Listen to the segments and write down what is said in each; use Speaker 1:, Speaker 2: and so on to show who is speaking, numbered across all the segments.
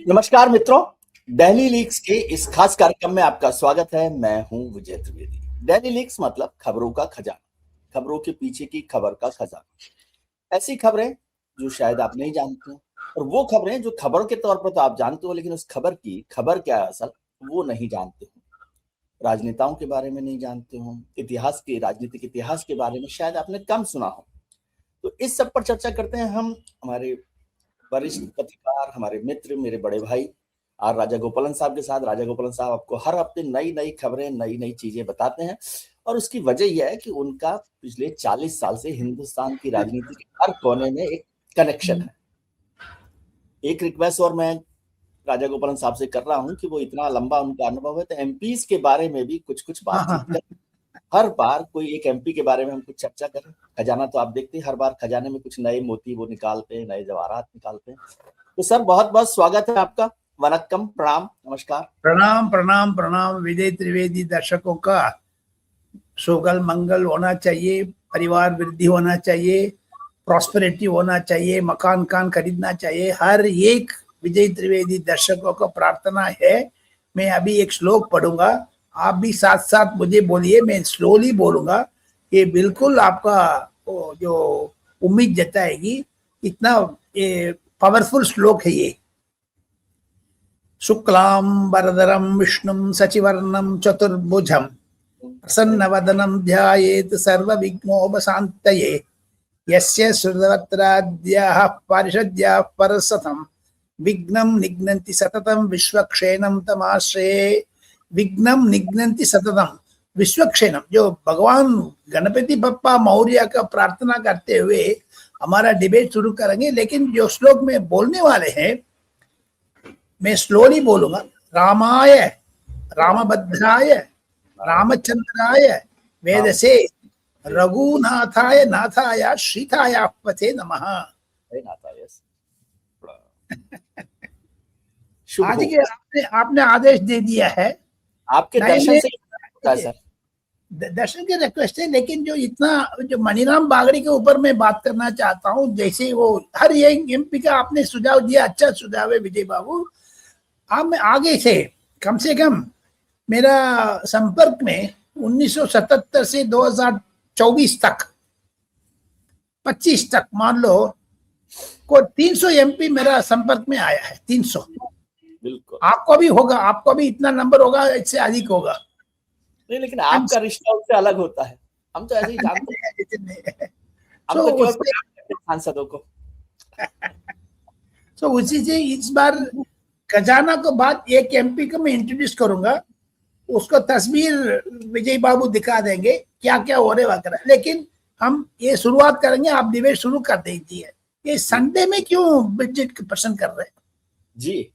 Speaker 1: नमस्कार मित्रों, daily leaks के इस खास कार्यक्रम में आपका स्वागत है। मैं हूं विजय त्रिवेदी। डेली लीक्स मतलब खबरों का खजाना, खबरों के पीछे की खबर का खजाना। ऐसी खबरें जो शायद आप नहीं जानते हो, और वो खबरें जो खबर के तौर पर तो आप जानते हो, लेकिन उस खबर की खबर क्या है असल, वो नहीं जानते हो। राजनेताओं के बारे में नहीं जानते हो, इतिहास के राजनीतिक इतिहास के बारे में शायद आपने कम सुना हो। तो इस सब पर चर्चा करते हैं हम, हमारे वरिष्ठ पत्रकार, हमारे मित्र, मेरे बड़े भाई आर राजा गोपालन साहब के साथ। राजा गोपालन साहब आपको हर हफ्ते नई नई खबरें, नई नई चीजें बताते हैं, और उसकी वजह यह है कि उनका पिछले 40 साल से हिंदुस्तान की राजनीति के हर कोने में एक कनेक्शन है। एक रिक्वेस्ट और मैं राजा गोपालन साहब से कर रहा हूं कि वो इतना लंबा उनका अनुभव है, तो एमपीज के बारे में भी कुछ कुछ बातचीत करें। हर बार कोई एक एमपी के बारे में हम कुछ चर्चा करें। खजाना तो आप देखते हैं, हर बार खजाने में कुछ नए मोती वो निकालते हैं, नए जवाहरात निकालते हैं। तो सर, बहुत बहुत स्वागत है आपका। वनक्कम, प्रणाम, नमस्कार।
Speaker 2: प्रणाम प्रणाम प्रणाम। विजय त्रिवेदी दर्शकों का सुगल मंगल होना चाहिए, परिवार वृद्धि होना चाहिए, प्रॉस्पेरिटी होना चाहिए, मकान खरीदना चाहिए। हर एक विजय त्रिवेदी दर्शकों को प्रार्थना है। मैं अभी एक श्लोक पढ़ूंगा, आप भी साथ साथ मुझे बोलिए, मैं स्लोली बोलूंगा। ये बिल्कुल आपका जो उम्मीद जताएगी, इतना पावरफुल श्लोक है ये। शुक्लां वरदरं विष्णुं शशिवर्णं चतुर्भुजं प्रसन्नवदनं ध्यायेत् सर्वविघ्नोपशान्तये। यस्य श्रुतवक्त्राद्याः पारिषद्याः परसतं विघ्नं निघ्नन्ति सततं विश्वक्षेणं तमाश्रये। विघ्नं निघ्नन्ति सततं विश्वक्षेणम, जो भगवान गणपति बप्पा मौर्य का प्रार्थना करते हुए हमारा डिबेट शुरू करेंगे। लेकिन जो श्लोक में बोलने वाले हैं, मैं स्लोली बोलूंगा। रामाय रामभद्राय रामचंद्राय वेदसे रघुनाथाय नाथाय श्रीताय पथे नमः। आज के आपने आदेश दे दिया है,
Speaker 1: आपके दर्शन से सर।
Speaker 2: दर्शन की रिक्वेस्ट है। लेकिन जो इतना जो मणिराम बागड़ी के ऊपर मैं बात करना चाहता हूँ, जैसे वो हर एक एमपी का आपने सुझाव दिया, अच्छा सुझाव है विजय बाबू। आप आगे से कम मेरा संपर्क में 1977 से 2024 तक 25 तक मान लो को 300 एमपी मेरा संपर्क में आया है। 300
Speaker 1: बिल्कुल।
Speaker 2: आपको भी होगा, आपको भी इतना नंबर होगा, इससे अधिक होगा।
Speaker 1: नहीं, लेकिन आपका रिश्ता उससे अलग होता है। हम तो ऐसे ही जानते हैं। हम तो केवल सांसदों को।
Speaker 2: तो उसी से इस बार खजाना को बाद एक एमपी को मैं इंट्रोड्यूस करूंगा, उसको तस्वीर विजय बाबू दिखा देंगे क्या क्या हो रहे वगैरह। लेकिन हम ये शुरुआत करेंगे, आप डिबेट शुरू कर दीजिए। ये संडे में क्यों बजट पसंद कर रहे हैं
Speaker 1: जी?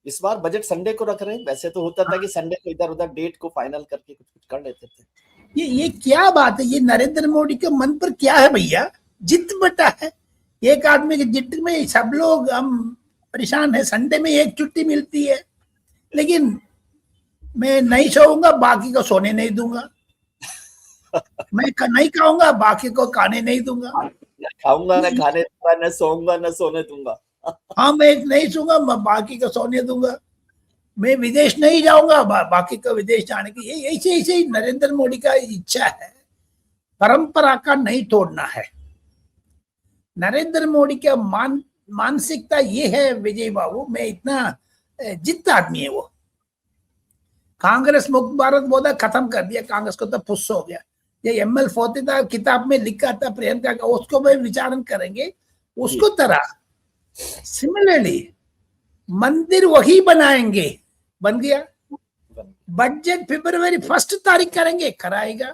Speaker 1: इस बार बजट संडे को रख रहे हैं। वैसे तो होता था कि संडे को इधर उधर डेट को फाइनल करके कुछ कुछ कर लेते थे।
Speaker 2: ये क्या बात है? ये नरेंद्र मोदी के मन पर क्या है भैया? जित बटा है एक आदमी के जित में सब लोग हम परेशान है। संडे में एक छुट्टी मिलती है, लेकिन मैं नहीं सोऊंगा, बाकी को सोने नहीं दूंगा। मैं नहीं खाऊंगा, बाकी को खाने नहीं दूंगा।
Speaker 1: खाऊंगा ना खाने दूंगा, न सोऊंगा न सोने दूंगा।
Speaker 2: हाँ, मैं नहीं सोऊंगा, बाकी को सोने दूंगा। मैं विदेश नहीं जाऊंगा, बाकी को विदेश जाने की। ऐसे ऐसे ही नरेंद्र मोदी का इच्छा है, परंपरा का नहीं तोड़ना है। नरेंद्र मोदी का मानसिकता ये है विजय बाबू, मैं इतना जिद्द आदमी है वो। कांग्रेस मुक्त भारत बोला, खत्म कर दिया कांग्रेस को, तो फुस हो गया। ये एमएल फोर्तिता किताब में लिखा था प्रियंका का, उसको भी विचारण करेंगे उसको तरह। सिमिलरली मंदिर वही बनाएंगे, बन गया। बजट फरवरी 1 तारीख करेंगे, कराएगा।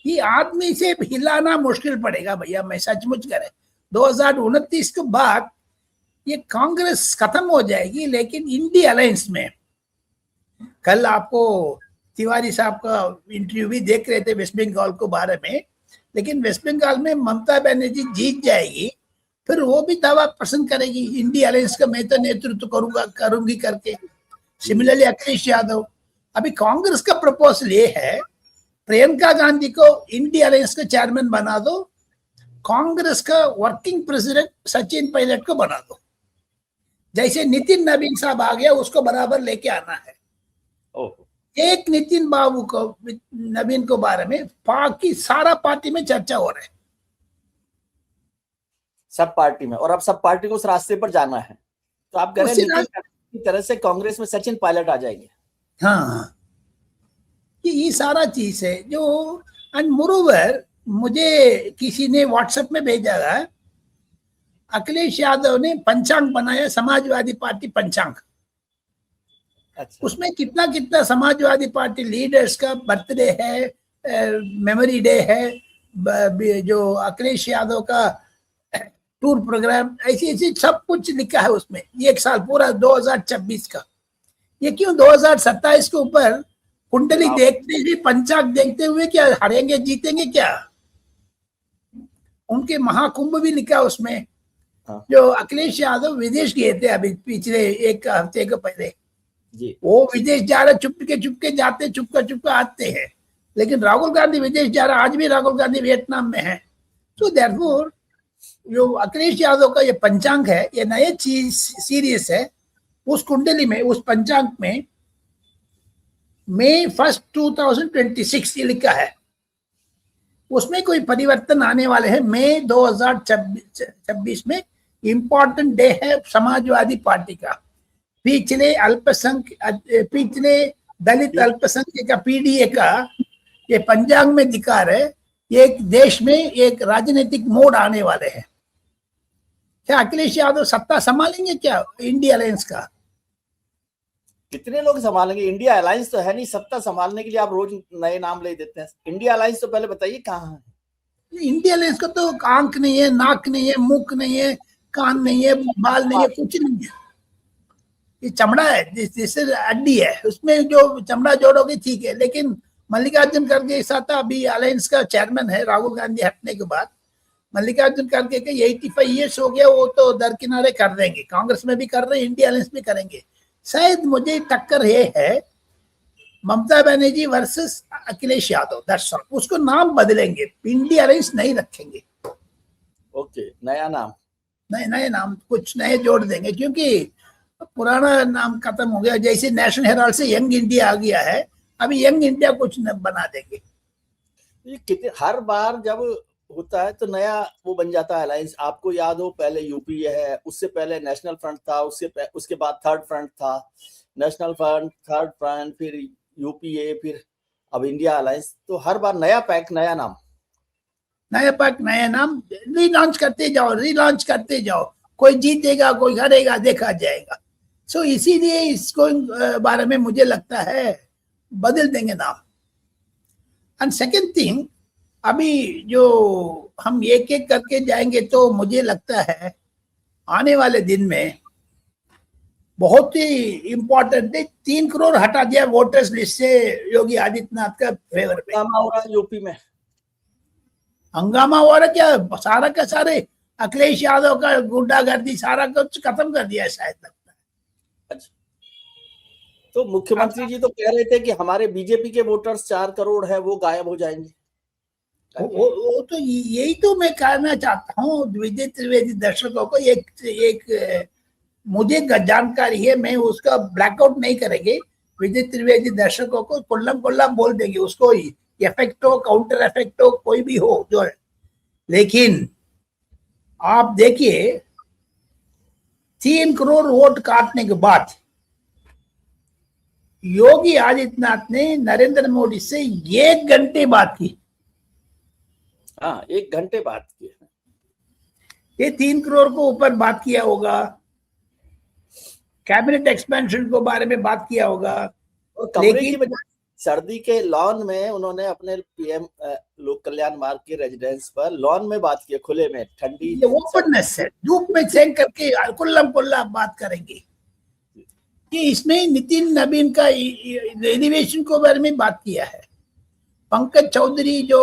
Speaker 2: ये आदमी से हिलाना मुश्किल पड़ेगा भैया, मैं सचमुच करे। 2029 के बाद ये कांग्रेस खत्म हो जाएगी, लेकिन इंडिया अलायंस में कल आपको तिवारी साहब का इंटरव्यू भी देख रहे थे वेस्ट बंगाल को बारे में। लेकिन वेस्ट बंगाल में ममता बनर्जी जीत जाएगी, फिर वो भी दावा पसंद करेगी इंडिया अलायंस का मैं तो नेतृत्व करूंगी करके। सिमिलरली अखिलेश यादव। अभी कांग्रेस का प्रपोजल ये है, प्रियंका गांधी को इंडिया अलायंस का चेयरमैन बना दो, कांग्रेस का वर्किंग प्रेसिडेंट सचिन पायलट को बना दो। जैसे नितिन नवीन साहब आ गया, उसको बराबर लेके आना है। एक नितिन बाबू को, नवीन को बारे में बाकी सारा पार्टी में चर्चा हो रहा है,
Speaker 1: सब पार्टी में, और अब सब पार्टी को उस रास्ते पर जाना है। तो आप कह रहे हैं नितिन की तरह से कांग्रेस में सचिन पायलट आ जाएंगे।
Speaker 2: हाँ, ये सारा चीज है जो, एंड मोरोवर मुझे किसी ने व्हाट्सएप में भेजा है, अखिलेश यादव ने पंचांग बनाया, समाजवादी पार्टी पंचांग।
Speaker 1: अच्छा।
Speaker 2: उसमें कितना कितना समाजवादी पार्टी लीडर्स का बर्थडे है, मेमोरी डे है, जो अखिलेश यादव का टूर प्रोग्राम, ऐसी ऐसी सब कुछ लिखा है उसमें। एक साल पूरा 2026 का, ये क्यों 2027 के ऊपर कुंडली देखते हुए, पंचांग देखते हुए क्या हारेंगे जीतेंगे क्या? उनके महाकुंभ भी लिखा उसमें। जो अखिलेश यादव विदेश गए थे अभी पिछले एक हफ्ते के पहले जी, वो विदेश जा रहे, चुपके जाते, चुपका आते हैं। लेकिन राहुल गांधी विदेश जा रहा, आज भी राहुल गांधी वियतनाम में है। तो देयरफॉर जो अखिलेश यादव का ये पंचांग है, ये नए चीज सीरीज है। उस कुंडली में, उस पंचांग में May 1, 2026 ये लिखा है। उसमें कोई परिवर्तन आने वाले हैं। मई 2026 में इंपॉर्टेंट डे है समाजवादी पार्टी का। पिछले दलित अल्पसंख्यक का पीडीए का ये पंचांग में दिखा रहे, एक देश में एक राजनीतिक मोड़ आने वाले हैं। क्या अखिलेश यादव सत्ता संभालेंगे क्या इंडिया अलायंस का?
Speaker 1: कितने लोग संभालेंगे? इंडिया अलायंस तो है नहीं, सत्ता संभालने के लिए आप रोज नए नाम ले देते हैं। इंडिया अलायंस तो पहले बताइए कहाँ है?
Speaker 2: इंडिया अलायंस का तो आंख नहीं है, नाक नहीं है, मुख नहीं है, कान नहीं है, बाल नहीं है, कुछ नहीं है। ये चमड़ा है, जैसे हड्डी है, उसमें जो चमड़ा जोड़ोगे ठीक है। लेकिन मल्लिकार्जुन खड़गे साथ अभी अलायंस का चेयरमैन है, राहुल गांधी हटने के बाद मल्लिकार्जुन खड़गे के 85 ईयर्स हो गया, वो तो दरकिनारे कर देंगे। कांग्रेस में भी कर रहे हैं, इंडिया अलायंस में करेंगे। शायद मुझे टक्कर ये है Mamata Banerjee versus Akhilesh Yadav, that's all. उसको नाम बदलेंगे, इंडिया अलायंस नहीं रखेंगे।
Speaker 1: ओके, नया नाम,
Speaker 2: नए नाम कुछ नए जोड़ देंगे, क्योंकि पुराना नाम खत्म हो गया। जैसे नेशनल हेराल्ड से यंग इंडिया आ गया है, अभी यंग इंडिया कुछ बना देंगे।
Speaker 1: ये कितने हर बार जब होता है तो नया वो बन जाता है अलायंस। आपको याद हो, पहले यूपीए है, उससे पहले नेशनल फ्रंट था, उसके बाद थर्ड फ्रंट था, नेशनल फ्रंट, थर्ड फ्रंट, फिर यूपीए, फिर अब इंडिया अलायंस। तो हर बार नया पैक, नया नाम,
Speaker 2: नया पैक, नया नाम, रीलॉन्च करते जाओ। कोई जीतेगा, कोई हारेगा, देखा जाएगा। सो इसीलिए इसको बारे में मुझे लगता है बदल देंगे नाम। एंड सेकेंड थिंग, अभी जो हम एक एक करके जाएंगे तो मुझे लगता है आने वाले दिन में बहुत ही इंपॉर्टेंट है। 3 करोड़ हटा दिया वोटर्स लिस्ट से योगी आदित्यनाथ का फेवर में।
Speaker 1: हंगामा हो रहा है यूपी में,
Speaker 2: हंगामा हो रहा क्या? सारा का सारे अखिलेश यादव का गुंडागर्दी सारा कुछ खत्म कर दिया है शायद, लगता है।
Speaker 1: अच्छा, तो मुख्यमंत्री जी तो कह रहे थे कि हमारे बीजेपी के वोटर्स 4 करोड़ है, वो गायब हो जाएंगे।
Speaker 2: वो तो यही तो मैं कहना चाहता हूँ विजय त्रिवेदी दर्शकों को। एक मुझे जानकारी है, मैं उसका ब्लैकआउट नहीं करेंगे। विजय त्रिवेदी दर्शकों को कुल्लम बोल देंगे, उसको इफेक्ट हो, काउंटर इफेक्ट हो, कोई भी हो जो है। लेकिन आप देखिए, 3 करोड़ वोट काटने के बाद योगी आदित्यनाथ ने नरेंद्र मोदी से 1 घंटे बात की।
Speaker 1: हाँ, 1 घंटे बात की।
Speaker 2: ये 3 करोड़ को ऊपर बात किया होगा, कैबिनेट एक्सपेंशन को बारे में बात किया होगा।
Speaker 1: और कमरे की वजह सर्दी के लॉन में उन्होंने अपने पीएम लोक कल्याण मार्ग के रेजिडेंस पर लॉन में बात की, खुले में, ठंडी,
Speaker 2: ये ओपननेस है। धूप में सेंक करके कुल्ला बात करेंगे कि इसमें नितिन नवीन का एलिवेशन को बारे में बात किया है, पंकज चौधरी जो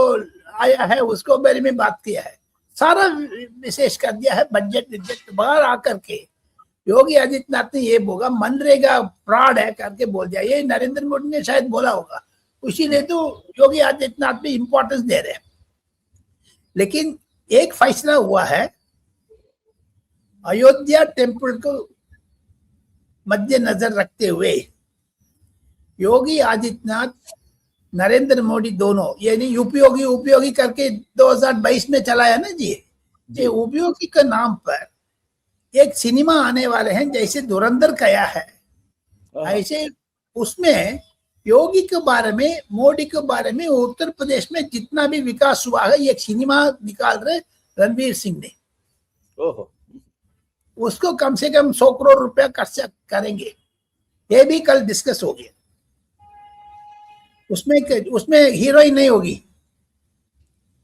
Speaker 2: आया है उसको बारे में बात किया है, सारा विशेष कर दिया है। बजट बाहर आकर के योगी आदित्यनाथ ने ये बोला मनरेगा फ्रॉड है करके बोल दिया। ये नरेंद्र मोदी ने शायद बोला होगा, इसीलिए तो योगी आदित्यनाथ भी इंपॉर्टेंस दे रहे हैं। लेकिन एक फैसला हुआ है, अयोध्या टेम्पल को मद्देनजर रखते हुए योगी आदित्यनाथ, नरेंद्र मोदी दोनों, यानी उपयोगी उपयोगी करके 2022 में चलाया ना जी, ये उपयोगी के नाम पर एक सिनेमा आने वाले हैं, जैसे धुरंधर कया है, ऐसे उसमें योगी के बारे में, मोदी के बारे में, उत्तर प्रदेश में जितना भी विकास हुआ है, एक सिनेमा निकाल रहे रणवीर सिंह ने। उसको कम से कम 100 करोड़ रुपया खर्च करेंगे, ये भी कल डिस्कस हो गया। उसमें हीरोइन नहीं होगी।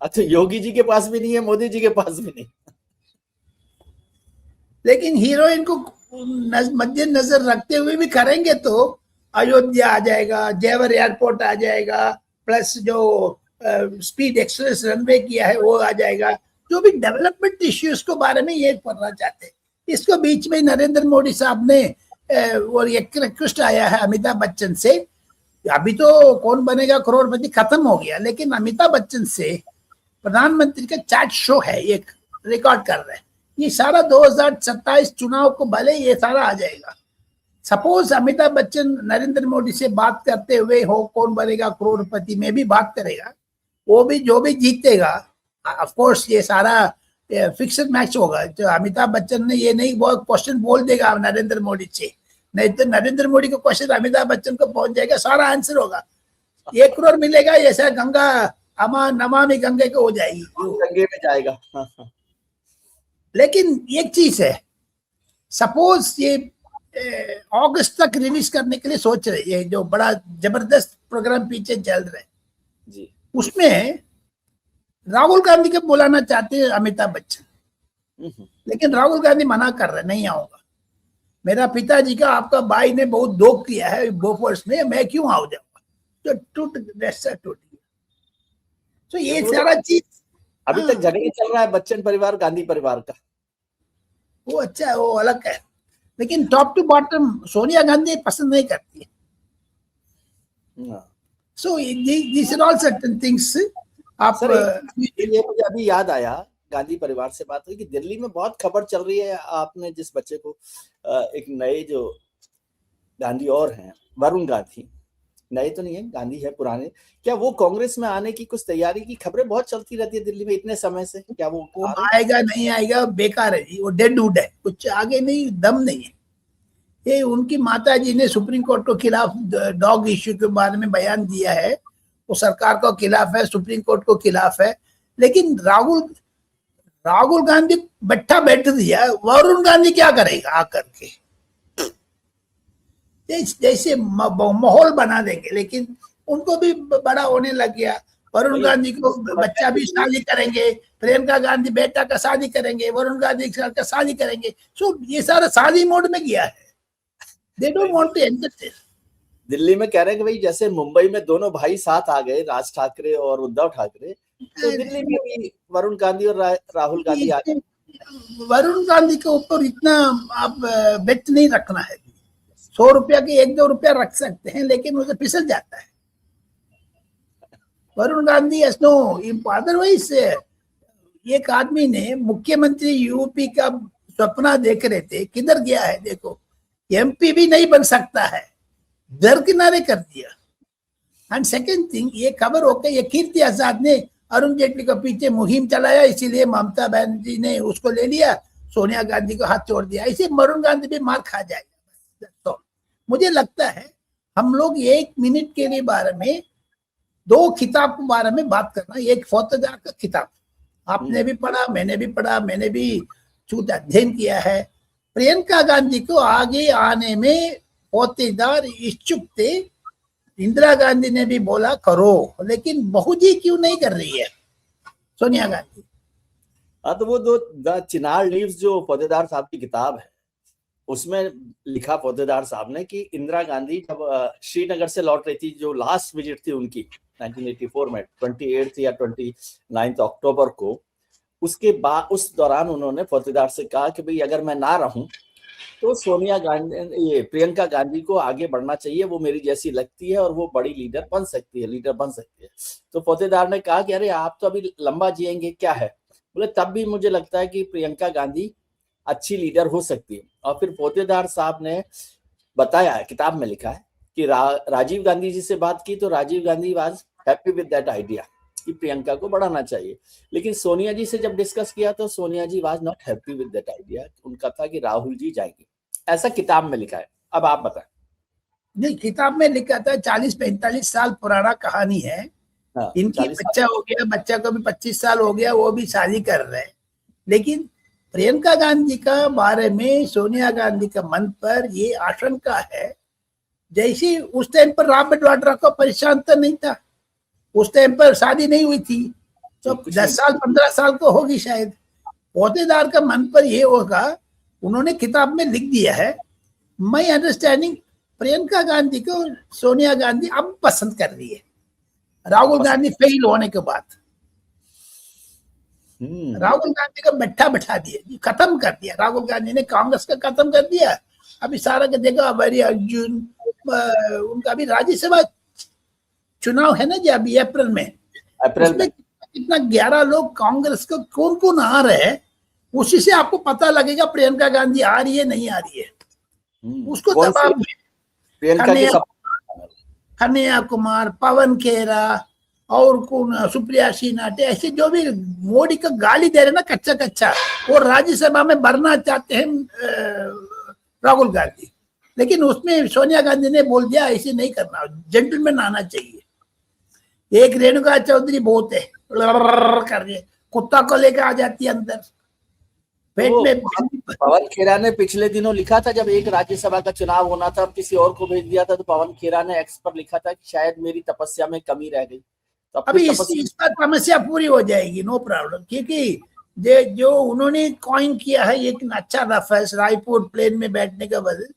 Speaker 1: अच्छा, योगी जी के पास भी नहीं है, मोदी जी के पास भी नहीं,
Speaker 2: लेकिन हीरोइन को मद्देनजर रखते हुए भी करेंगे तो अयोध्या आ जाएगा, जेवर एयरपोर्ट आ जाएगा, प्लस जो स्पीड एक्सप्रेस रनवे किया है वो आ जाएगा। जो भी डेवलपमेंट इश्यूज के बारे में ये पढ़ना चाहते हैं। इसको बीच में नरेंद्र मोदी साहब ने और एक रिक्वेस्ट आया है अमिताभ बच्चन से, अभी तो कौन बनेगा करोड़पति खत्म हो गया, लेकिन अमिताभ बच्चन से प्रधानमंत्री का चैट शो है, एक रिकॉर्ड कर रहे हैं। ये सारा 2027 चुनाव को भले ये सारा आ जाएगा। सपोज अमिताभ बच्चन नरेंद्र मोदी से बात करते हुए हो कौन बनेगा करोड़पति में भी बात करेगा, वो भी जो भी जीतेगा, ऑफ कोर्स ये सारा फिक्स्ड मैच होगा। तो अमिताभ बच्चन ने ये नहीं बहुत क्वेश्चन बोल देगा नरेंद्र मोदी से, नहीं तो नरेंद्र मोदी का क्वेश्चन अमिताभ बच्चन को पहुंच जाएगा, सारा आंसर होगा, 1 करोड़ मिलेगा, ऐसा गंगा नमामि गंगे को हो जाएगी,
Speaker 1: गंगे में जाएगा।
Speaker 2: लेकिन एक चीज है, सपोज ये अगस्त तक रिलीज करने के लिए सोच रहे हैं, जो बड़ा जबरदस्त प्रोग्राम पीछे चल रहा है
Speaker 1: जी,
Speaker 2: उसमें राहुल गांधी को बुलाना चाहते हैं अमिताभ बच्चन, लेकिन राहुल गांधी मना कर रहे, नहीं आऊंगा, मेरा पिताजी का आपका भाई ने बहुत दुख किया है बोफोर्स में, मैं क्यों आ जाऊंगा, जो टूट गया। तो ये सारा चीज
Speaker 1: अभी तक झगड़ा चल रहा है बच्चन परिवार गांधी परिवार का,
Speaker 2: वो अच्छा है, वो अलग है, लेकिन top to bottom Sonia Gandhi पसंद नहीं करती है। So this are all certain things. आप
Speaker 1: ये मुझे अभी याद आया, गांधी परिवार से बात हुई कि दिल्ली में बहुत खबर चल रही है, आपने जिस बच्चे को एक नए जो गांधी और हैं, वरुण गांधी, नए तो नहीं है, गांधी है पुराने, क्या वो कांग्रेस में आने की कुछ तैयारी की खबरें बहुत चलती रहती है दिल्ली में इतने समय से, क्या वो
Speaker 2: आएगा नहीं आएगा बेकार है जी, वो डेड वुड है, कुछ आगे नहीं, दम नहीं है। ये उनकी माता जी ने सुप्रीम कोर्ट के खिलाफ डॉग इश्यू के बारे में बयान दिया है, वो सरकार को खिलाफ है, सुप्रीम कोर्ट को खिलाफ है, लेकिन राहुल गांधी बैठा बैठ दिया, वरुण गांधी क्या करेगा आकर के, जैसे माहौल बना देंगे, लेकिन उनको भी बड़ा होने लग गया। वरुण गांधी को बच्चा भी शादी करेंगे, प्रियंका गांधी बेटा का शादी करेंगे, वरुण गांधी का शादी करेंगे, सो ये सारा शादी मोड में गया है। They don't want to entertain.
Speaker 1: Delhi में कह रहे हैं कि भाई जैसे मुंबई में दोनों भाई साथ आ गए, राज ठाकरे और उद्धव ठाकरे, तो दिल्ली में भी वरुण गांधी और राहुल गांधी आ गए।
Speaker 2: वरुण गांधी के ऊपर इतना आप बेट नहीं रखना है, 100 रुपया के 1-2 रुपया रख सकते हैं, लेकिन उसे फिसल जाता है। वरुण गांधी अदरवाइज एक आदमी ने मुख्यमंत्री यूपी का सपना देख रहे थे, किधर गया है देखो, एमपी भी नहीं बन सकता है, दरकिनारे कर दिया। एंड सेकंड थिंग, ये खबर हो गई, ये कीर्ति आजाद ने अरुण जेटली के पीछे मुहिम चलाया, इसीलिए ममता बनर्जी ने उसको ले लिया, सोनिया गांधी को हाथ छोड़ दिया, ऐसे वरुण गांधी भी मार खा जाएगा। तो मुझे लगता है हम लोग 1 मिनट के लिए बारे में 2 किताब के बारे में बात करना। एक फौजदार का किताब आपने भी पढ़ा, मैंने भी पढ़ा, मैंने भी छूट अध्ययन किया है। प्रियंका गांधी को आगे आने में फौजदार इच्छुक थे, इंदिरा गांधी ने भी बोला करो, लेकिन बहू जी क्यों नहीं कर रही है सोनिया गांधी।
Speaker 1: हाँ, तो वो द चिनार लीव्स जो फौजदार साहब की किताब है, उसमें लिखा फौजदार साहब ने कि इंदिरा गांधी जब श्रीनगर से लौट रही थी, जो लास्ट विजिट थी उनकी 1984 में 28 या 29 अक्टूबर को, उसके बाद उस दौरान उन्होंने फौजदार से कहा कि भाई अगर मैं ना रहूं तो सोनिया गांधी, ये प्रियंका गांधी को आगे बढ़ना चाहिए, वो मेरी जैसी लगती है और वो बड़ी लीडर बन सकती है। तो फौजदार ने कहा कि अरे आप तो अभी लंबा जिएंगे, क्या है, बोले तब भी मुझे लगता है कि प्रियंका गांधी अच्छी लीडर हो सकती है। और फिर फौजदार साहब ने बताया है, किताब में लिखा है कि राजीव गांधी जी से बात की तो Rajiv Gandhi was happy with that idea कि प्रियंका को बढ़ाना चाहिए, लेकिन सोनिया जी से जब डिस्कस किया तो Sonia ji was not happy with that idea. उनका था कि राहुल जी जाएंगे, ऐसा किताब में लिखा है। अब आप बताएं।
Speaker 2: नहीं, किताब में लिखा था 40-45 साल पुराना कहानी है।
Speaker 1: हाँ,
Speaker 2: इनकी
Speaker 1: 40
Speaker 2: बच्चा हो गया, बच्चा को भी 25 साल हो गया, वो भी शादी कर रहे हैं। लेकिन प्रियंका गांधी का बारे में सोनिया गांधी का मन पर ये आशंका है, जैसे उस टाइम पर रॉबर्ट वाड्रा को परेशान तो नहीं था, उस टाइम पर शादी नहीं हुई थी, तो 10 साल 15 साल को होगी शायद। पौधेदार का मन पर ये होगा, उन्होंने किताब में लिख दिया है, माई अंडरस्टैंडिंग प्रियंका गांधी को सोनिया गांधी अब पसंद कर रही है राहुल गांधी फेल होने के बाद। राहुल गांधी को बैठा दिया, खत्म कर दिया। राहुल गांधी ने कांग्रेस का खत्म कर दिया। अभी सारा का देखा, अर्जुन उनका अभी राज्यसभा चुनाव है ना जी, अभी अप्रैल में कितना 11 लोग कांग्रेस को कौन कौन आ रहे हैं, उसी से आपको पता लगेगा प्रियंका गांधी आ रही है नहीं आ रही है। उसको दबाव कन्हैया कुमार, पवन खेरा और कौन, सुप्रिया सिन्हा, ऐसे जो भी मोदी को गाली दे रहे ना कच्चा, वो राज्यसभा में भरना चाहते हैं राहुल गांधी। लेकिन उसमें सोनिया गांधी ने बोल दिया ऐसे नहीं करना, जेंटलमैन आना चाहिए। एक रेणुका चौधरी बहुत है, कर रही है, कुत्ता को लेकर आ जाती है अंदर पेट में।
Speaker 1: पवन खेरा ने पिछले दिनों लिखा था, जब एक राज्यसभा का चुनाव होना था और किसी और को भेज दिया था, तो पवन खेरा ने एक्स पर लिखा था कि शायद मेरी तपस्या में कमी रह गई। तो
Speaker 2: अभी इस पर समस्या पूरी हो जाएगी, नो प्रॉब्लम, क्योंकि जो उन्होंने कॉइन किया है एक अच्छा रेफरेंस, रायपुर प्लेन में बैठने का बदल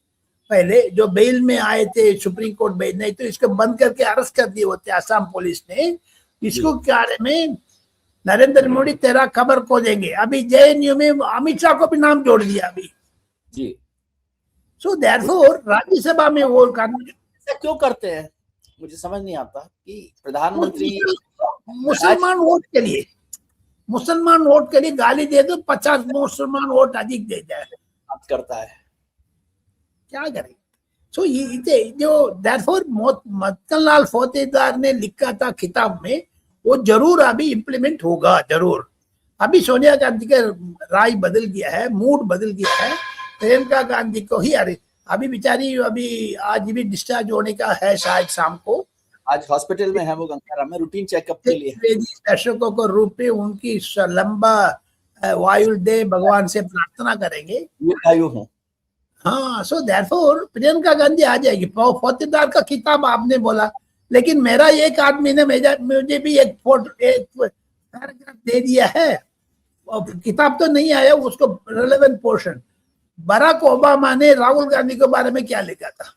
Speaker 2: पहले जो बेल में आए थे सुप्रीम कोर्ट बेल, नहीं तो इसको बंद करके अरेस्ट कर दिए होते आसाम पुलिस ने। इसको बारे में नरेंद्र मोदी तेरा खबर को देंगे। अभी जेएनयू में अमित शाह को भी नाम जोड़ दिया अभी
Speaker 1: जी।
Speaker 2: सो देयरफॉर राज्यसभा में वो
Speaker 1: क्यों करते हैं, मुझे समझ नहीं आता कि प्रधानमंत्री
Speaker 2: मुसलमान वोट के लिए गाली दे दो, 50 मुसलमान वोट अधिक दे जाए,
Speaker 1: करता है,
Speaker 2: क्या करें। सो ये जो देयरफॉर मदन लाल फौतेदार ने लिखा था किताब में, वो जरूर अभी इम्प्लीमेंट होगा जरूर। अभी सोनिया गांधी का राय बदल गया है, मूड बदल गया है। प्रियंका गांधी को ही अभी बेचारी अभी आज भी डिस्चार्ज होने का है शायद शाम को,
Speaker 1: आज हॉस्पिटल में है वो गंगाराम में रूटीन चेकअप के लिए।
Speaker 2: दर्शकों को रूप में उनकी लंबा वायु दे, भगवान से प्रार्थना करेंगे। हाँ, सो देयरफॉर प्रियंका गांधी आ जाएगी। फौतेदार का किताब आपने बोला, लेकिन मेरा एक आदमी ने मुझे भी एक पैराग्राफ दे दिया है, किताब तो नहीं आया, उसको रेलेवेंट पोर्शन। बराक ओबामा ने राहुल गांधी के बारे में क्या लिखा था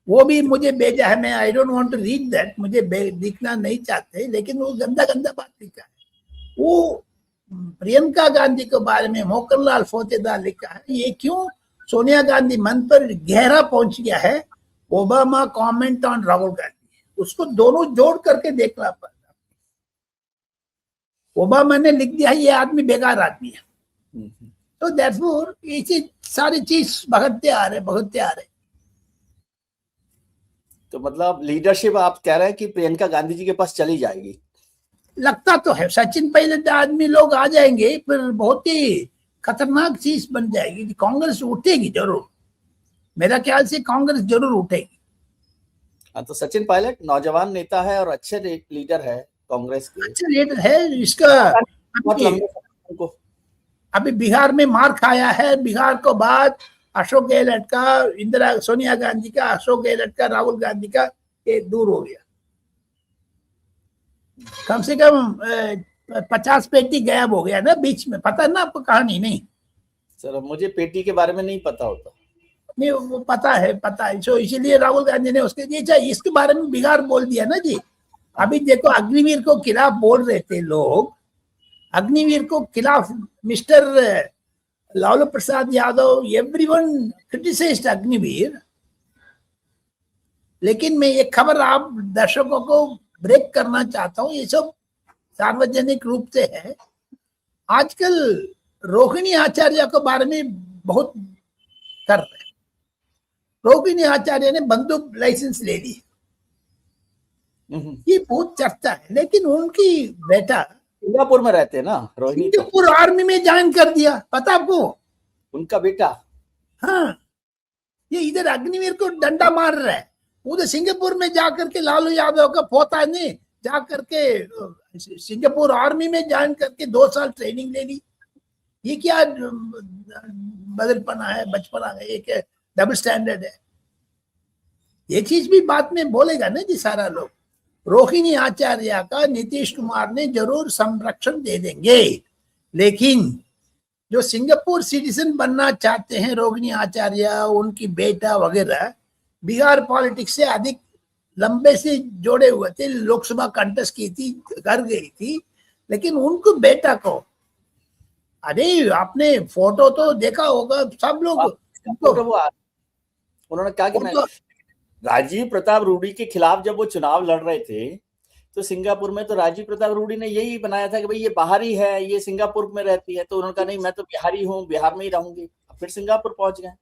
Speaker 2: वो भी मुझे भेजा है। मैं I don't want to read that, मुझे दिखना नहीं चाहते, लेकिन वो गंदा बात लिखा है। वो प्रियंका गांधी के बारे में मोहनलाल फौतेदार लिखा है। ये क्यों सोनिया गांधी मन पर गहरा पहुंच गया है, Obama comment on Rahul Gandhi, उसको दोनों जोड़ करके देखना पड़ता। ओबामा ने लिख दिया ये आदमी बेकार आदमी है, तो देयरफॉर ये सारी चीज भगतते आ रहे।
Speaker 1: तो मतलब लीडरशिप आप कह रहे हैं कि प्रियंका गांधी जी के पास चली जाएगी?
Speaker 2: लगता तो है सचिन पायलट आदमी लोग आ जाएंगे, फिर बहुत ही खतरनाक चीज बन जाएगी। कांग्रेस उठेगी जरूर, मेरा ख्याल से कांग्रेस जरूर उठेगी।
Speaker 1: हाँ, तो सचिन पायलट नौजवान नेता है और अच्छे लीडर है कांग्रेस के,
Speaker 2: अच्छे लीडर है। इसका अभी बिहार में मार खाया है, बिहार को बाद अशोक गहलोत का, सोनिया गांधी का, अशोक गहलोत का, राहुल गांधी का, ये दूर हो गया। कम से कम 50 पेटी गायब हो गया ना बीच में, पता ना आपको कहानी? नहीं
Speaker 1: सर, मुझे पेटी के बारे में नहीं पता होता।
Speaker 2: नहीं, वो पता है। सो इसीलिए राहुल गांधी ने इसके बारे में बिगाड़ बोल दिया ना जी। अभी देखो, अग्निवीर को खिलाफ बोल रहे थे लोग, अग्निवीर को खिलाफ mister Lalu Prasad Yadav, everyone criticised Agniveer. लेकिन मैं ये खबर आप दर्शकों को ब्रेक करना चाहता हूँ, ये सब सार्वजनिक रूप से है। आजकल रोहिणी आचार्य के बारे में बहुत कर रहे हैं। रोहिणी आचार्य ने बंदूक लाइसेंस ले ली, ये बहुत चर्चा है। लेकिन उनकी बेटा
Speaker 1: सिंगापुर में रहते हैं ना रोहिणी, तो
Speaker 2: सिंगापुर आर्मी में ज्वाइन कर दिया, पता आपको?
Speaker 1: उनका बेटा।
Speaker 2: हाँ, ये इधर अग्निवीर को डंडा मार रहा है, उधर सिंगापुर में जाकर के लालू यादव का पोता ने जाकर के सिंगापुर आर्मी में ज्वाइन करके 2 साल ट्रेनिंग ले ली। ये क्या बदलपना है, बचपना है, एक डबल स्टैंडर्ड है। ये चीज भी बात में बोलेगा ना जी सारा लोग। रोहिणी आचार्य का नीतीश कुमार ने जरूर संरक्षण दे देंगे, लेकिन जो सिंगापुर सिटीजन बनना चाहते हैं रोहिणी आचार्य, उनकी बेटा वगैरह, बिहार पॉलिटिक्स से अधिक लंबे से जोड़े हुए थे, लोकसभा कंटेस्ट की थी, कर गई थी, लेकिन उनको बेटा को, अरे आपने फोटो तो देखा होगा सब लोग,
Speaker 1: उन्होंने कहा कि राजीव प्रताप रूडी के खिलाफ जब वो चुनाव लड़ रहे थे तो सिंगापुर में, तो राजीव प्रताप रूडी ने यही बनाया था कि भाई ये बाहरी है, ये सिंगापुर में रहती है, तो उन्होंने कहा नहीं मैं तो बिहारी हूँ, बिहार में ही रहूंगी, फिर सिंगापुर पहुंच गए।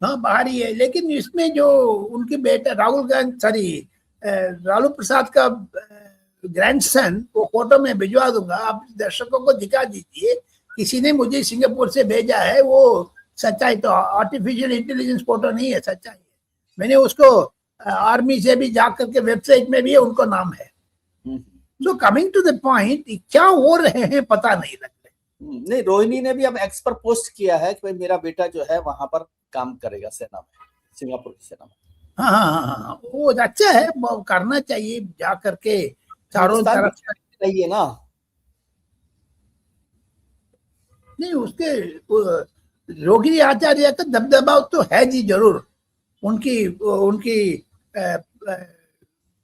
Speaker 2: हाँ बाहरी है, लेकिन इसमें जो उनके बेटा राहुल गांधी, लालू प्रसाद का ग्रैंडसन, वो फोटो में भिजवा दूंगा, आप दर्शकों को दिखा दीजिए। किसी ने मुझे सिंगापुर से भेजा है, वो सच्चाई तो आर्टिफिशियल इंटेलिजेंस फोटो नहीं है, सच्चाई है। मैंने उसको आर्मी से भी जाकर के वेबसाइट में भी है, उनको नाम है। So coming to the point, क्या हो रहे हैं पता नहीं लग रहे।
Speaker 1: नहीं, रोहिणी ने भी अब एक्स पर पोस्ट किया है कि भाई मेरा बेटा जो है वहां पर काम करेगा सेना में, सिंगापुर की सेना में।
Speaker 2: हाँ, वो अच्छा है, वो करना चाहिए, जा करके चारों तरफ
Speaker 1: चाहिए ना।
Speaker 2: नहीं, उसके रोहिणी आचार्य का दबदबा तो है जी जरूर, उनकी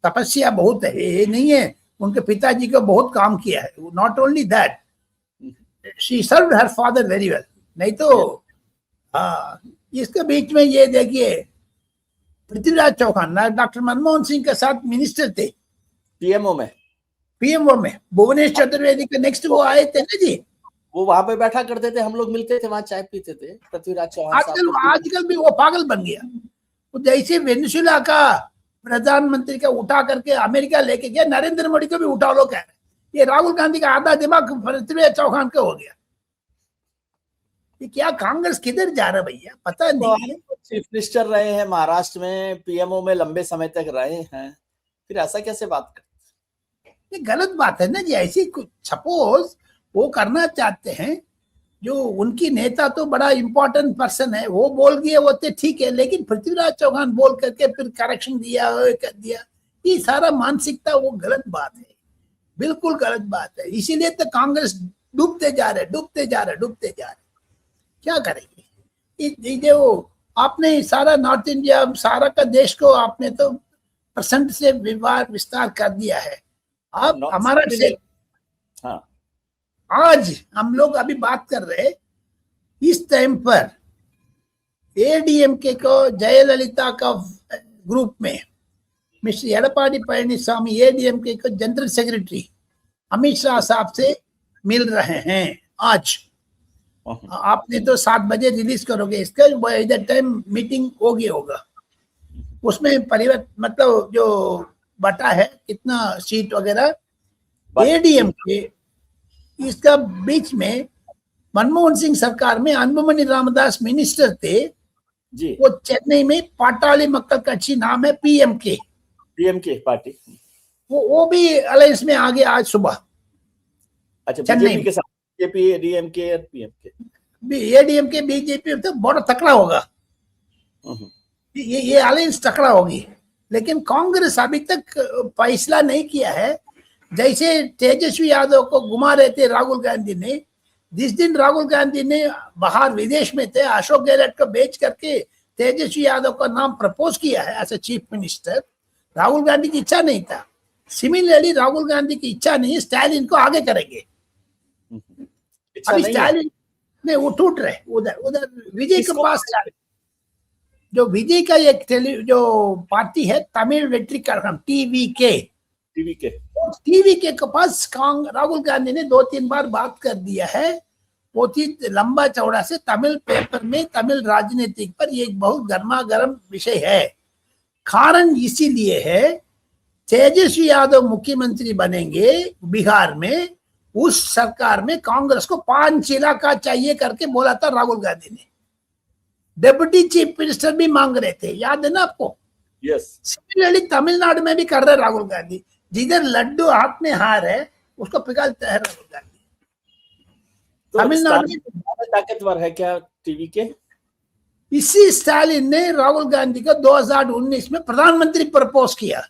Speaker 2: तपस्या बहुत है, ये नहीं है, उनके पिताजी को बहुत काम किया है। Not only that, she served her father very well. नहीं तो इसके बीच में ये देखिए, पृथ्वीराज चौहान डॉक्टर मनमोहन सिंह के साथ मिनिस्टर थे,
Speaker 1: पीएमओ में
Speaker 2: भुवनेश चतुर्वेदी के नेक्स्ट वो आए थे ना जी,
Speaker 1: वो वहां पे बैठा करते थे, हम लोग मिलते थे, वहां चाय पीते थे, पृथ्वीराज चौहान।
Speaker 2: आजकल भी वो पागल बन गया। जैसे वेनेजुएला का प्रधानमंत्री का उठा करके अमेरिका लेके गया, नरेंद्र मोदी को भी उठा लो कह रहे। ये राहुल गांधी का आधा दिमाग पृथ्वीराज चौहान का हो गया। ये क्या कांग्रेस किधर जा रहा भैया, पता नहीं है।
Speaker 1: चीफ मिनिस्टर रहे हैं महाराष्ट्र में, पीएमओ में लंबे समय तक रहे हैं, फिर ऐसा कैसे बात करते?
Speaker 2: ये गलत बात है ना जी। ऐसी कुछ सपोज वो करना चाहते हैं, जो उनकी नेता तो बड़ा इंपॉर्टेंट पर्सन है, वो बोल गए वो तो ठीक है, लेकिन पृथ्वीराज चौहान बोल करके फिर करेक्शन दिया, कर दिया, ये सारा मानसिकता वो गलत बात है, बिल्कुल गलत बात है। इसीलिए तो कांग्रेस डूबते जा रहे। क्या करेंगे? जो आपने सारा नॉर्थ इंडिया, सारा का देश को आपने तो परसेंट से विस्तार कर दिया है। अब हमारा
Speaker 1: हाँ,
Speaker 2: आज हम लोग अभी बात कर रहे, इस टाइम पर एडीएमके को, जयललिता का ग्रुप में मिस्टर एडपाडी पळनिसामी एडीएमके को जनरल सेक्रेटरी अमित शाह साहब से मिल रहे हैं आज। आपने तो 7 बजे रिलीज करोगे इसका, इधर टाइम मीटिंग हो गया होगा। उसमें परिवर्तन मतलब जो बटा है कितना सीट वगैरह, एडीएमके इसका बीच में मनमोहन सिंह सरकार में अनबुमनी रामदास मिनिस्टर थे जी। वो चेन्नई में पाटाली मक्कल कच्छी नाम है, पीएमके पार्टी, वो भी अलायंस में आ गया आज सुबह। अच्छा, चेन्नई के साथ बीजेपी, एडीएमके और पीएमके, एडीएमके बीजेपी तो बड़ा तकड़ा होगा, ये अलायंस तकड़ा होगी। लेकिन कांग्रेस अभी तक फैसला नहीं किया है। जैसे तेजस्वी यादव को घुमा रहे थे राहुल गांधी ने, जिस दिन राहुल गांधी ने बाहर विदेश में थे, अशोक गहलोत को बेच करके तेजस्वी यादव का नाम प्रपोज किया है as a chief minister. Rahul Gandhi की इच्छा नहीं था, सिमिलरली राहुल गांधी की इच्छा नहीं, स्टालिन को आगे करेंगे। अभी स्टालिन ने उठ रहे उधर विजय के पास, जो विजय का एक जो पार्टी है तमिल वेट्री कड़गम, टीवीके के पास राहुल गांधी ने 2-3 बार बात कर दिया है। बहुत ही लंबा चौड़ा से तमिल पेपर में तमिल राजनीति पर ये एक बहुत गर्मा गर्म विषय है। कारण इसीलिए है, तेजस्वी यादव मुख्यमंत्री बनेंगे बिहार में, उस सरकार में कांग्रेस को 5 इलाका चाहिए करके बोला था राहुल गांधी ने। डिप्टी चीफ मिनिस्टर भी मांग रहे थे, याद है ना आपको?
Speaker 1: यस।
Speaker 2: सिमिलरली तमिलनाडु में भी कर रहे राहुल गांधी। जिधर लड्डू हाथ में हार है उसको पिघालता है राहुल गांधी।
Speaker 1: तो
Speaker 2: तमिलनाडु में
Speaker 1: ज्यादा ताकतवर है क्या टीवी के?
Speaker 2: इसी स्टालिन ने राहुल गांधी को 2019 में प्रधानमंत्री प्रपोज किया,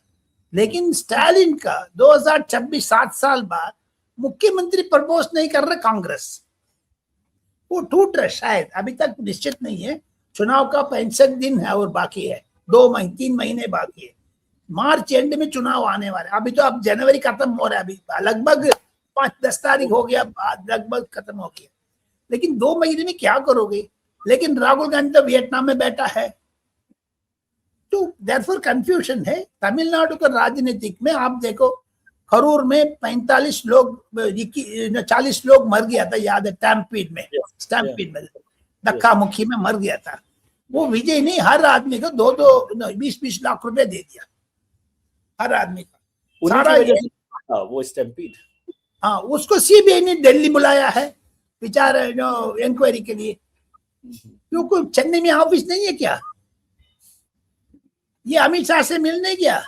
Speaker 2: लेकिन स्टालिन का 2026 7 साल बाद मुख्यमंत्री प्रपोज नहीं कर रहे कांग्रेस। वो टूट रहा शायद, अभी तक निश्चित नहीं है। चुनाव का 65 दिन है और बाकी है, 3 महीने बाकी है। मार्च एंड में चुनाव आने वाले। अभी तो अब जनवरी खत्म हो रहा है, अभी लगभग 5-10 तारीख हो गया, लगभग खत्म हो गया। लेकिन 2 महीने में क्या करोगे? लेकिन राहुल गांधी तो वियतनाम में बैठा है, तो देयरफॉर कंफ्यूजन है। तमिलनाडु का राजनीतिक में आप देखो, खरूर में 45 लोग 40 लोग मर गया था, याद है? स्टैम्पीड में धक्का मुक्की में मर गया था। वो विजय ने हर आदमी को 20-20 लाख रुपए दे दिया, हर आदमी का सारा
Speaker 1: वो स्टैम्पीड।
Speaker 2: हाँ, उसको सीबीआई ने दिल्ली बुलाया है बेचारा इंक्वायरी के लिए। क्योंकि चेन्नई में ऑफिस नहीं है क्या? ये अमित शाह से मिलने गया,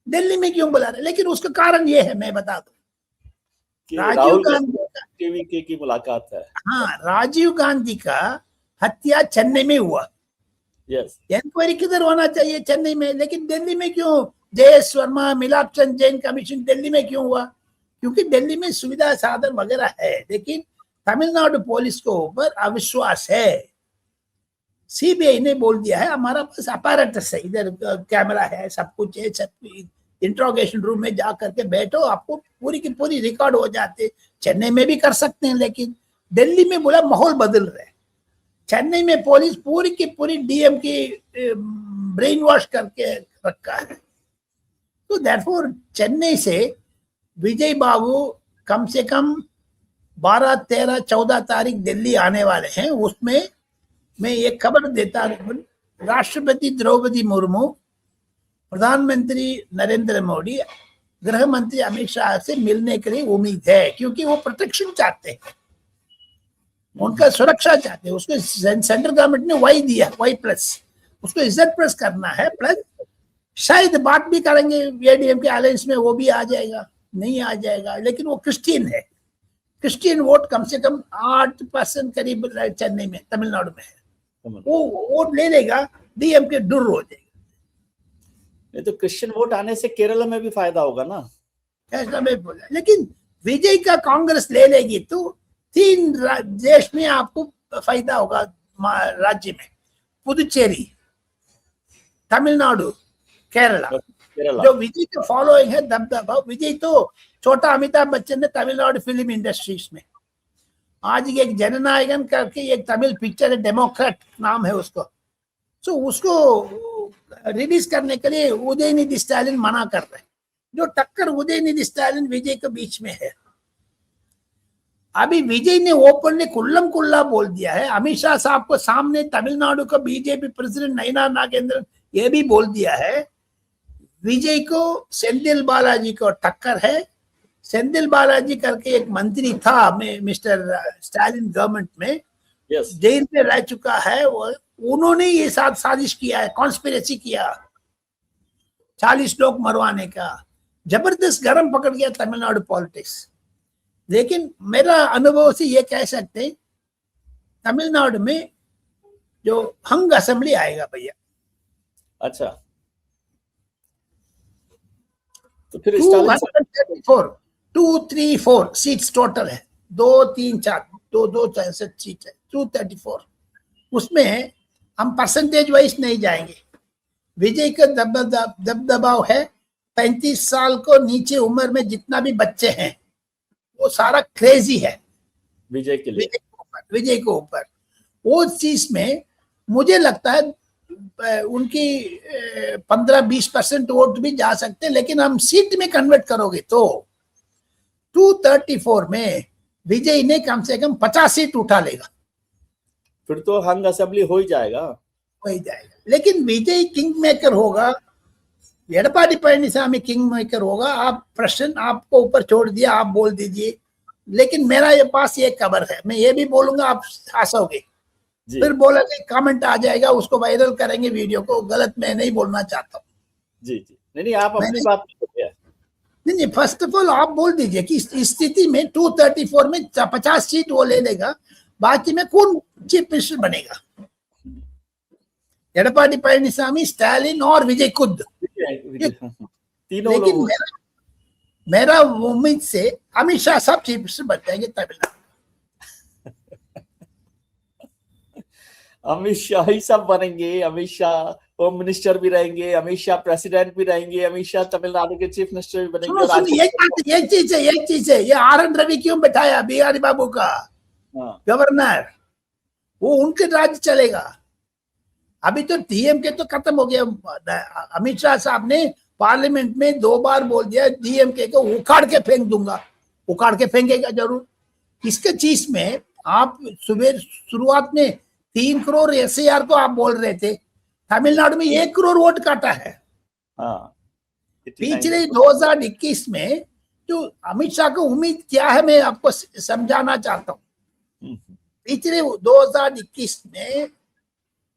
Speaker 2: दिल्ली में क्यों बुला रहे? लेकिन उसका कारण ये है, मैं बता दूं, राजीव गांधी
Speaker 1: की मुलाकात है।
Speaker 2: हाँ, राजीव गांधी का हत्या चेन्नई में हुआ।
Speaker 1: यस।
Speaker 2: इंक्वायरी किधर होना चाहिए? चेन्नई में। लेकिन दिल्ली में क्यों? जयेश वर्मा, मिलाप चंद जैन कमीशन दिल्ली में क्यों हुआ? क्योंकि दिल्ली में सुविधा साधन वगैरह है। लेकिन तमिलनाडु पुलिस को ऊपर अविश्वास है। सीबीआई ने बोल दिया है हमारा पास अपैरेटस है, इधर कैमरा है, सब कुछ है, सब इंट्रोगेशन रूम में जा करके बैठो, आपको पूरी की पूरी रिकॉर्ड हो जाते। चेन्नई में भी कर सकते हैं, लेकिन दिल्ली में बोला माहौल बदल रहा है। चेन्नई में पुलिस पूरी की पूरी डीएम की ब्रेन वॉश करके रखा है। तो देयरफॉर चेन्नई से विजय बाबू कम से कम 12, 13, 14 तारीख दिल्ली आने वाले हैं। उसमें मैं एक खबर देता हूं, राष्ट्रपति द्रौपदी मुर्मू, प्रधानमंत्री नरेंद्र मोदी, गृह मंत्री अमित शाह से मिलने के लिए उम्मीद है, क्योंकि वो प्रोटेक्शन चाहते हैं, उनका सुरक्षा चाहते हैं। उसको सेंट्रल गवर्नमेंट ने वाई दिया, Y+, उसको Z+ करना है। प्लस शायद बात भी करेंगे एडीएम के अलायंस में, वो भी आ जाएगा, नहीं आ जाएगा। लेकिन वो क्रिश्चियन है, क्रिश्चियन वोट कम से कम 8% करीब चेन्नई में, तमिलनाडु में है। वो वोट ले लेगा, डीएम के दूर हो जाएगा।
Speaker 1: नहीं तो क्रिश्चियन वोट आने से केरल में भी फायदा होगा ना,
Speaker 2: ऐसा मैं बोला। लेकिन विजय का कांग्रेस ले लेगी तो 3 देश में आपको फायदा होगा। राज्य में पुदुचेरी, तमिलनाडु, केरला। जो विजय का फॉलोइंग है, दबदबा। विजय तो छोटा अमिताभ बच्चन ने तमिलनाडु फिल्म इंडस्ट्रीज में, आज एक जननायकन करके एक तमिल पिक्चर है, डेमोक्रेट नाम है उसको, तो उसको रिलीज करने के लिए उदयनिधि स्टालिन मना कर रहे हैं। जो टक्कर उदयनिधि स्टालिन विजय के बीच में है। अभी विजय ने ओपनली कुल्लम कुल्ला बोल दिया है, अमित शाह साहब को सामने तमिलनाडु का बीजेपी प्रेसिडेंट नयना नागेंद्रन ये भी बोल दिया है, विजय को सेंथिल बालाजी को टक्कर है। सेंथिल बालाजी करके एक मंत्री था मिस्टर स्टालिन गवर्नमेंट में, जेल में रह चुका है। उन्होंने ये साजिश किया है, कॉन्स्पिरेसी किया, 40 लोग मरवाने का। जबरदस्त गरम पकड़ गया तमिलनाडु पॉलिटिक्स। लेकिन मेरा अनुभव से ये कह सकते हैं, तमिलनाडु में जो हंग असेंबली आएगा भैया।
Speaker 1: अच्छा, तो फिर
Speaker 2: 234 सीट्स टोटल है, 2, 3, 4, 2 सीट है, 234। उसमें हम परसेंटेज वाइज नहीं जाएंगे। विजय का दबदबाव है, 35 साल को नीचे उम्र में जितना भी बच्चे हैं वो सारा क्रेजी है
Speaker 1: विजय के लिए,
Speaker 2: विजय के ऊपर। वो चीज में मुझे लगता है उनकी 15-20% वोट भी जा सकते हैं। लेकिन हम सीट में कन्वर्ट करोगे तो 234 में विजय ने कम से कम 50 सीट उठा लेगा,
Speaker 1: फिर तो हंग असेंबली हो ही जाएगा।
Speaker 2: लेकिन विजय किंग मेकर होगा, एडपाडी पळनिसामी किंग मेकर होगा। आप प्रश्न आपको ऊपर छोड़ दिया, आप बोल दीजिए। लेकिन मेरा ये पास ये खबर है, मैं ये भी बोलूंगा, आप हंसोगे, फिर बोला कि कमेंट आ जाएगा, उसको वायरल करेंगे वीडियो को। गलत मैं नहीं बोलना चाहता हूँ।
Speaker 1: जी, नहीं, आप अपनी बात
Speaker 2: नहीं, फर्स्ट ऑफ ऑल आप बोल दीजिए कि इस स्थिति में 234 में 50 सीट वो ले लेगा, बाकी में कौन चीफ मिनिस्टर बनेगा? एडपाडी पळनिसामी, स्टालिन और विजय खुद।
Speaker 1: तीनों
Speaker 2: लेकिन
Speaker 1: लोग।
Speaker 2: मेरा उम्मीद से अमित शाह सब चीफ मिनिस्टर बन जाएंगे तमिलनाडु।
Speaker 1: अमित शाह ही सब बनेंगे। अमित शाह होम मिनिस्टर भी रहेंगे, अमित शाह प्रेसिडेंट भी रहेंगे, अमित शाह तमिलनाडु के चीफ मिनिस्टर भी बनेंगे।
Speaker 2: एक चीज है, ये RN रवि क्यों बैठाया बिहारी बाबू का गवर्नर? वो उनके राज्य चलेगा। अभी तो DMK तो खत्म हो गया। अमित शाह साहब ने पार्लियामेंट में 2 बार बोल दिया DMK को उखाड़ के फेंक दूंगा। उखाड़ के फेंकेगा जरूर। इसके चीज में आप सुबह शुरुआत में 3 करोड़ SAR को आप बोल रहे थे, तमिलनाडु में 1 करोड़ वोट काटा है। पिछले 2021 में जो अमित शाह को उम्मीद क्या है, मैं आपको समझाना चाहता हूँ। पिछले 2021 में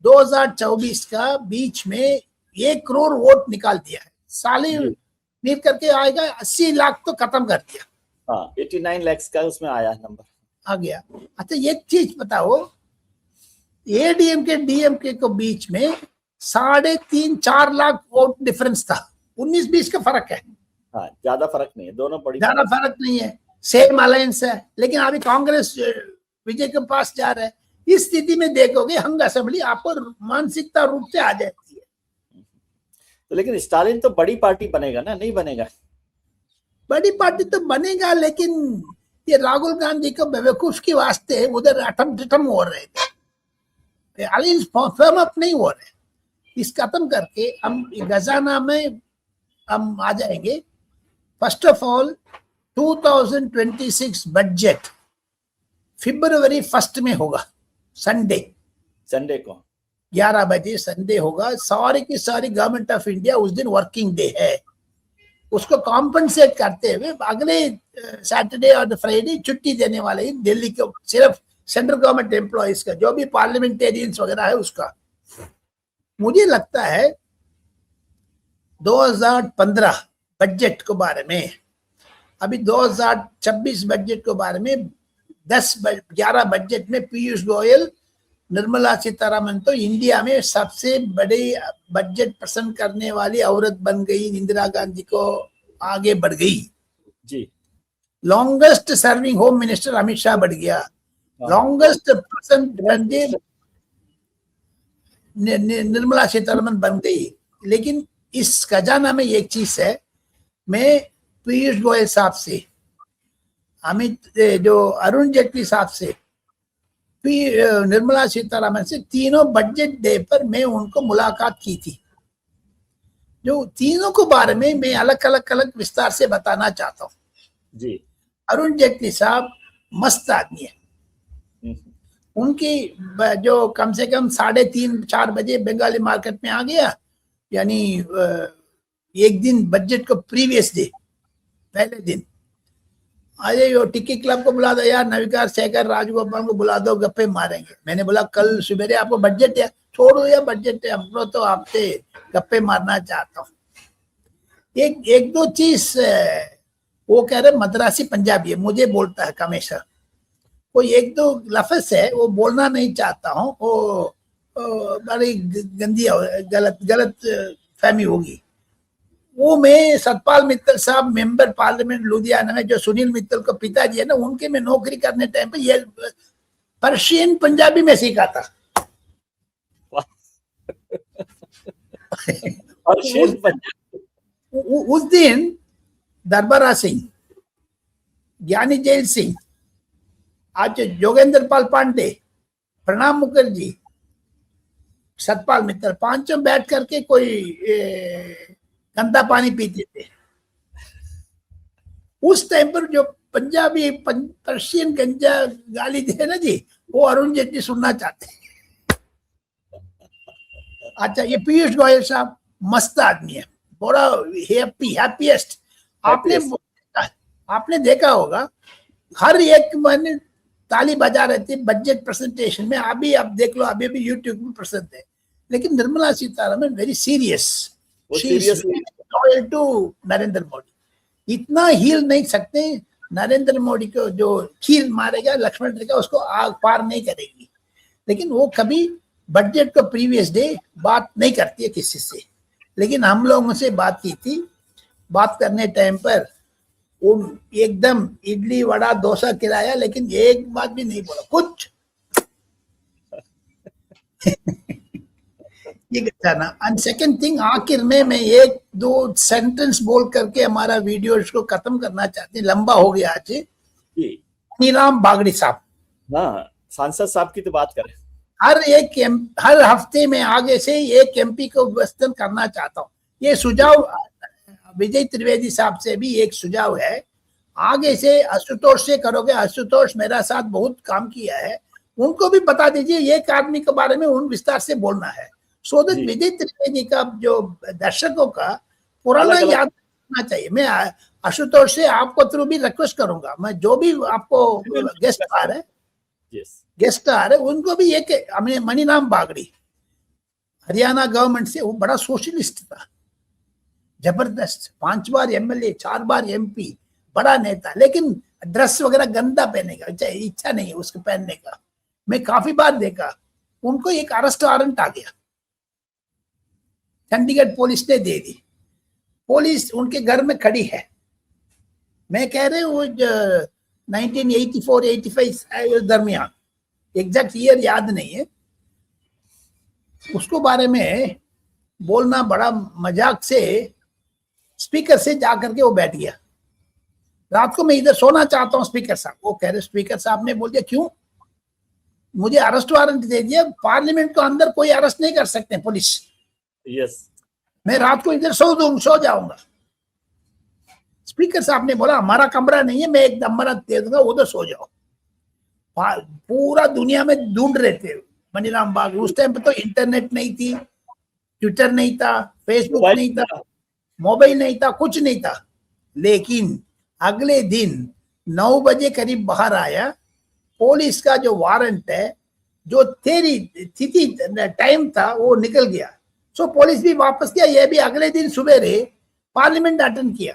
Speaker 2: 2024 का बीच में 1 करोड़ वोट निकाल दिया है। साले नीट करके आएगा, 80 लाख तो खत्म कर दिया।
Speaker 1: 89 लाख का उसमें आया नंबर
Speaker 2: आ गया। अच्छा, एक चीज बताओ, ADMK DMK के बीच में 3.5-4 लाख वोट डिफरेंस था। 19-20 का फर्क है।
Speaker 1: ज्यादा फर्क नहीं है, दोनों बड़ी
Speaker 2: ज्यादा फर्क नहीं है, सेम अलायंस है। लेकिन अभी कांग्रेस विजय के पास जा रहा है। इस स्थिति में देखोगे हंग असेंबली आपको मानसिकता रूप से आ जाती है।
Speaker 1: तो लेकिन स्टालिन तो बड़ी पार्टी बनेगा ना, नहीं बनेगा?
Speaker 2: बड़ी पार्टी तो बनेगा, लेकिन ये राहुल गांधी को बेवकूफ के वास्ते उधर अटम हो रहे थे, अलायंस फॉर्म अप नहीं हो रहे। इस खत्म करके हम गजाना में हम आ जाएंगे। First of all 2026 budget February 1 में होगा, संडे को 11 बजे संडे होगा। सारी की सारी गवर्नमेंट ऑफ इंडिया उस दिन वर्किंग डे है। उसको कॉम्पनसेट करते हुए अगले सैटरडे और फ्राइडे छुट्टी देने वाले दिल्ली को, सिर्फ सेंट्रल गवर्नमेंट एम्प्लॉइज का, जो भी पार्लियामेंटेरियंस वगैरह है उसका। मुझे लगता है 2015 बजट के बारे में, अभी 2026 बजट के बारे में 11 बजट में पीयूष गोयल, निर्मला सीतारमन तो इंडिया में सबसे बड़ी बजट पसंद करने वाली औरत बन गई। इंदिरा गांधी को आगे बढ़ गई
Speaker 1: जी।
Speaker 2: Longest serving home minister Amit Shah बढ़ गया। लॉन्गेस्ट पसंद निर्मला सीतारमन बन गई। लेकिन इस खजाना में एक चीज है, मैं पीयूष गोयल साहब से, जो अरुण जेटली साहब से, निर्मला सीतारमन से, तीनों बजट डे पर मैं उनको मुलाकात की थी। जो तीनों के बारे में मैं अलग अलग विस्तार से बताना चाहता हूँ
Speaker 1: जी।
Speaker 2: अरुण जेटली साहब मस्त आदमी है। उनकी जो कम से कम 3:30-4 बजे बंगाली मार्केट में आ गया, यानी एक दिन बजट को प्रीवियस डे पहले दिन अरे यो टिक्की क्लब को बुला दो यार, नविकार शेखर राजगोपाल को बुला दो, गप्पे मारेंगे। मैंने बोला कल सुबेरे आपको बजट है, छोड़ो या बजट है, हमको तो आपसे गप्पे मारना चाहता हूँ। एक दो चीज वो कह रहे मद्रासी पंजाबी है, मुझे बोलता है हमेशा। कोई एक दो लफ्ज है वो बोलना नहीं चाहता हूँ, वो बड़ी गंदी गलत फहमी होगी। वो मैं सतपाल मित्तल साहब मेंबर पार्लियामेंट लुधियाना में, जो सुनील मित्तल को पिताजी है ना, उनके में नौकरी करने टाइम पे ये पर्शियन पंजाबी में सीखा था। उस दिन दरबारा सिंह, ज्ञानी जैल सिंह, आज जोगेंद्र पाल पांडे, प्रणब मुखर्जी, सतपाल मित्तल, पांचों बैठ करके कोई गंदा पानी पीते थे। उस टाइम पर जो पंजाबी पर्शियन गंजा गाली दे ना जी, वो अरुण जेटली सुनना चाहते हैं। अच्छा, ये पीयूष गोयल साहब मस्त आदमी है, बड़ा हैप्पीएस्ट। आपने देखा होगा हर एक महीने ताली बजा रहे थे बजट प्रेजेंटेशन में। अभी आप देख लो, अभी भी यूट्यूब में प्रसिद्ध है। लेकिन Nirmala Sitharaman very serious, loyal to Narendra Modi. इतना हील नहीं सकते नरेंद्र मोदी को, जो कील मारेगा लक्ष्मण रेखा उसको आग पार नहीं करेगी। लेकिन वो कभी बजट को प्रीवियस डे बात नहीं करती है किसी से। लेकिन हम लोगों से बात की थी, बात करने टाइम पर वो एकदम इडली वड़ा डोसा खिलाया, लेकिन एक बात भी नहीं बोला कुछ। ये था ना। एंड सेकंड थिंग, आखिर में मैं एक दो सेंटेंस बोल करके हमारा वीडियो को खत्म करना चाहती हूँ, लंबा हो गया आज। नीलाम बागड़ी साहब,
Speaker 1: हाँ, सांसद साहब की तो बात करें।
Speaker 2: हर हफ्ते में आगे से एक एमपी को विस्तृत करना चाहता हूँ। ये सुझाव विजय त्रिवेदी साहब से भी एक सुझाव है, आगे से आशुतोष से करोगे। आशुतोष मेरा साथ बहुत काम किया है, उनको भी बता दीजिए एक आदमी के बारे में उन विस्तार से बोलना है, सो दैट विजय त्रिवेदी का जो दर्शकों का पुराना याद रखना चाहिए। मैं आशुतोष से आपको थ्रू भी रिक्वेस्ट करूंगा, मैं जो भी आपको गेस्ट आ रहे उनको भी एक मणिराम बागड़ी, हरियाणा गवर्नमेंट से, वो बड़ा सोशलिस्ट था, जबरदस्त, 5 बार एमएलए, 4 बार एमपी, बड़ा नेता। लेकिन ड्रेस वगैरह गंदा पहने का इच्छा नहीं है उसको पहनने का। मैं काफी बार देखा, उनको एक अरेस्ट वारंट आ गया, चंडीगढ़ पुलिस ने दे दी, पुलिस उनके घर में खड़ी है। मैं कह रहे हूँ 1984-85 दरमियान, एग्जैक्ट ईयर याद नहीं है, उसको बारे में बोलना बड़ा मजाक से, स्पीकर से जाकर के वो बैठ गया। रात को मैं इधर सोना चाहता हूँ स्पीकर साहब, वो कह रहे, स्पीकर साहब ने बोल दिया क्यों, मुझे अरेस्ट वारंट दे दिया, पार्लियामेंट को अंदर कोई अरेस्ट नहीं कर सकते पुलिस।
Speaker 1: यस,
Speaker 2: मैं रात को इधर सो जाऊंगा। स्पीकर साहब ने बोला हमारा कमरा नहीं है, मैं एक नंबर दे दूंगा, उधर सो जाओ। पूरा दुनिया में ढूंढ रहे थे मणिराम बाग। उस टाइम पे तो इंटरनेट नहीं थी, ट्विटर नहीं था, फेसबुक नहीं था, मोबाइल नहीं था, कुछ नहीं था। लेकिन अगले दिन 9 बजे करीब बाहर आया, पुलिस का जो वारंट है, जो तिथि टाइम था, वो निकल गया। सो पुलिस भी वापस किया, ये भी अगले दिन सवेरे पार्लियामेंट अटेंड किया।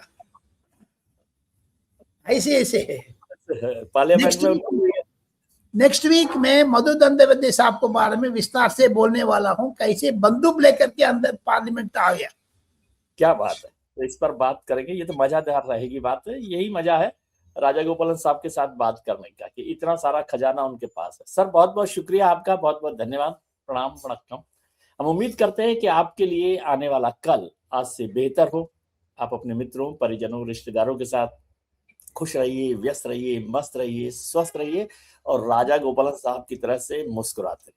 Speaker 2: ऐसे है
Speaker 1: पार्लियामेंट में।
Speaker 2: नेक्स्ट वीक में मधु दंडवते साहब को बारे में विस्तार से बोलने वाला हूँ, कैसे बंदूक लेकर के अंदर पार्लियामेंट आ गया।
Speaker 1: क्या बात है, तो इस पर बात करेंगे, ये तो मजेदार रहेगी बात। यही मजा है राजा गोपालन साहब के साथ बात करने का, कि इतना सारा खजाना उनके पास है। सर बहुत बहुत शुक्रिया आपका, बहुत बहुत धन्यवाद, प्रणाम वणक्कम। हम उम्मीद करते हैं कि आपके लिए आने वाला कल आज से बेहतर हो। आप अपने मित्रों, परिजनों, रिश्तेदारों के साथ खुश रहिए, व्यस्त रहिए, मस्त रहिए, स्वस्थ रहिए और राजा गोपालन साहब की तरह से मुस्कुराते